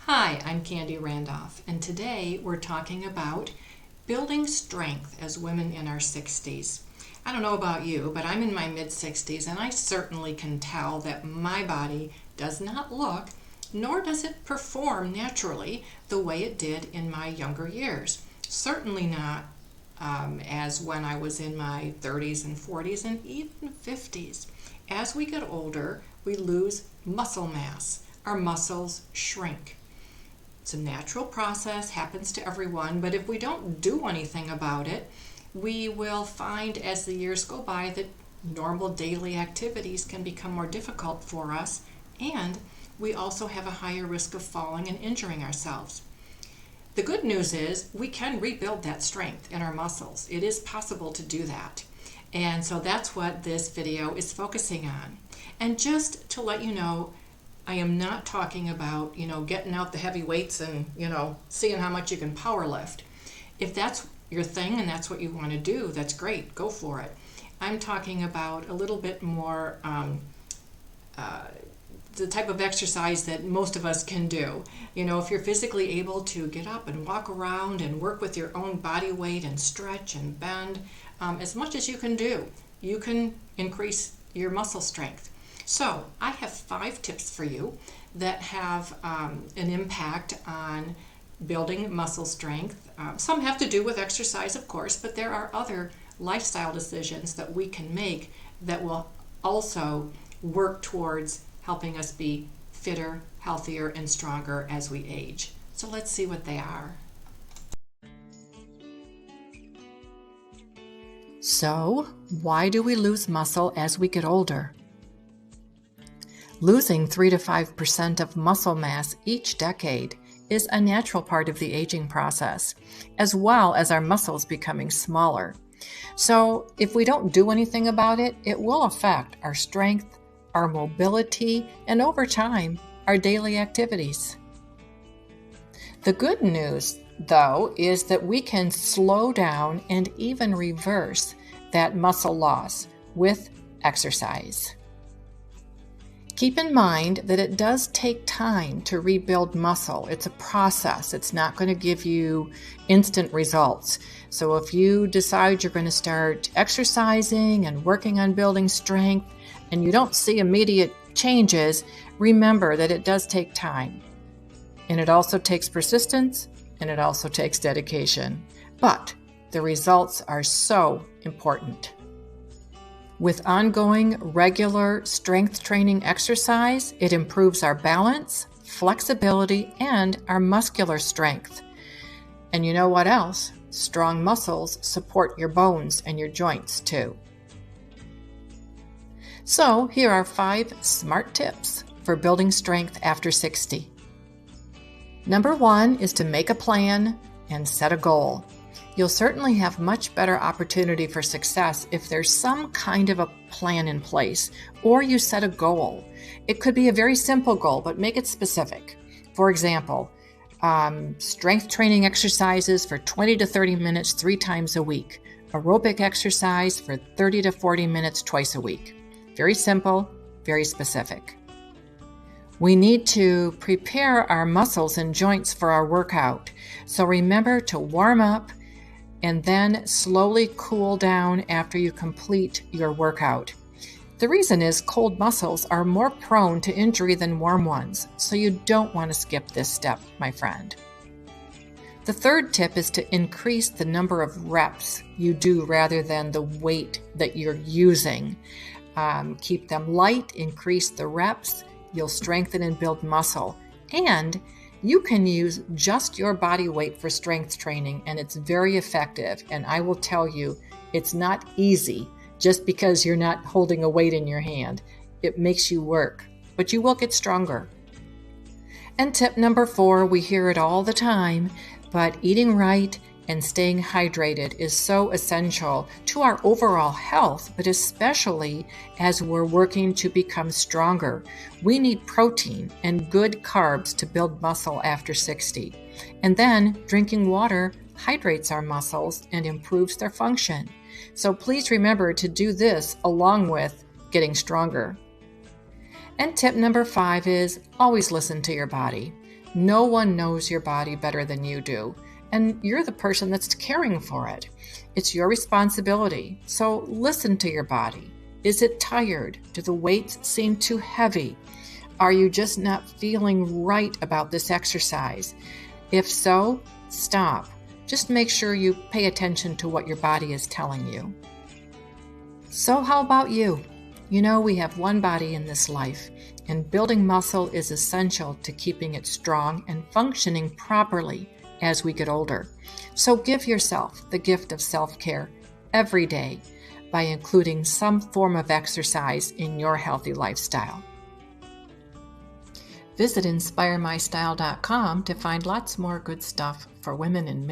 Hi, I'm Candy Randolph, and today we're talking about building strength as women in our 60s. I don't know about you, but I'm in my mid-60s, and I certainly can tell that my body does not look, nor does it perform naturally the way it did in my younger years. Certainly not as when I was in my 30s and 40s and even 50s. As we get older, we lose muscle mass. Our muscles shrink. It's a natural process, happens to everyone, but if we don't do anything about it, we will find as the years go by that normal daily activities can become more difficult for us, and we also have a higher risk of falling and injuring ourselves. The good news is we can rebuild that strength in our muscles. It is possible to do that. And so that's what this video is focusing on. And just to let you know, I am not talking about, getting out the heavy weights and, seeing how much you can power lift. If that's your thing and that's what you want to do, that's great. Go for it. I'm talking about a little bit more the type of exercise that most of us can do. If you're physically able to get up and walk around and work with your own body weight and stretch and bend, as much as you can do, you can increase your muscle strength. So I have 5 tips for you that have an impact on building muscle strength. Some have to do with exercise, of course, but there are other lifestyle decisions that we can make that will also work towards helping us be fitter, healthier, and stronger as we age. So let's see what they are. So, why do we lose muscle as we get older? Losing 3 to 5% of muscle mass each decade is a natural part of the aging process, as well as our muscles becoming smaller. So if we don't do anything about it, it will affect our strength, our mobility, and over time, our daily activities. The good news, though, is that we can slow down and even reverse that muscle loss with exercise. Keep in mind that it does take time to rebuild muscle. It's a process. It's not going to give you instant results. So if you decide you're going to start exercising and working on building strength and you don't see immediate changes, remember that it does take time. And it also takes persistence and it also takes dedication. But the results are so important. With ongoing, regular strength training exercise, it improves our balance, flexibility, and our muscular strength. And you know what else? Strong muscles support your bones and your joints too. So here are 5 smart tips for building strength after 60. Number 1 is to make a plan and set a goal. You'll certainly have much better opportunity for success if there's some kind of a plan in place or you set a goal. It could be a very simple goal, but make it specific. For example, strength training exercises for 20 to 30 minutes 3 times a week. Aerobic exercise for 30 to 40 minutes twice a week. Very simple, very specific. We need to prepare our muscles and joints for our workout. So remember to warm up and then slowly cool down after you complete your workout. The reason is cold muscles are more prone to injury than warm ones, so you don't want to skip this step, my friend. The third tip is to increase the number of reps you do rather than the weight that you're using. Keep them light, increase the reps, you'll strengthen and build muscle. And you can use just your body weight for strength training, and it's very effective. And I will tell you, it's not easy just because you're not holding a weight in your hand. It makes you work, but you will get stronger. And tip number 4, we hear it all the time, but eating right and staying hydrated is so essential to our overall health, but especially as we're working to become stronger. We need protein and good carbs to build muscle after 60. And then drinking water hydrates our muscles and improves their function. So please remember to do this along with getting stronger. And tip number 5 is always listen to your body. No one knows your body better than you do, and you're the person that's caring for it. It's your responsibility, so listen to your body. Is it tired? Do the weights seem too heavy? Are you just not feeling right about this exercise? If so, stop. Just make sure you pay attention to what your body is telling you. So how about you? You know, we have one body in this life, and building muscle is essential to keeping it strong and functioning properly as we get older. So give yourself the gift of self-care every day by including some form of exercise in your healthy lifestyle. Visit InspireMyStyle.com to find lots more good stuff for women in